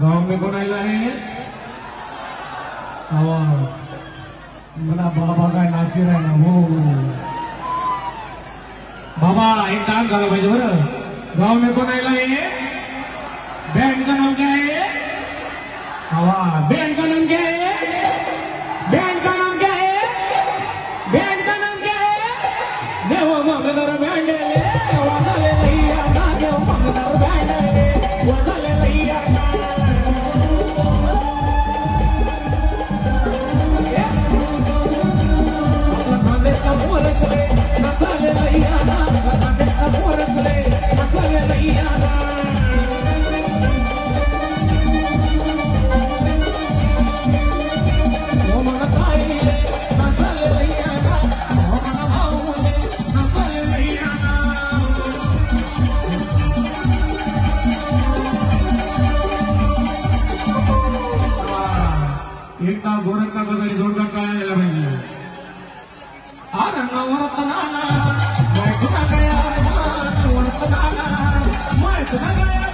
गांव में कौन आयला है? आवाज मला बाबा काय नाची राय ना हो बाबा एक काम झालं पाहिजे बरं. गांव में कौन आयला है? बहन का नाम क्या है? आवाज बहन का नाम क्या है? बहन का नाम क्या है? बहन का नाम क्या है? देव मंगदर बँडले वाजले लैया ना देव मंगदर बँडले वाजले लैया ना नांदेडचा पोरसले नाचले लैया ना नांदेडचा पोरसले नाचले लैया ना एकदा गोरखा बसायला जोडका कळायला पाहिजे. वर्तनाला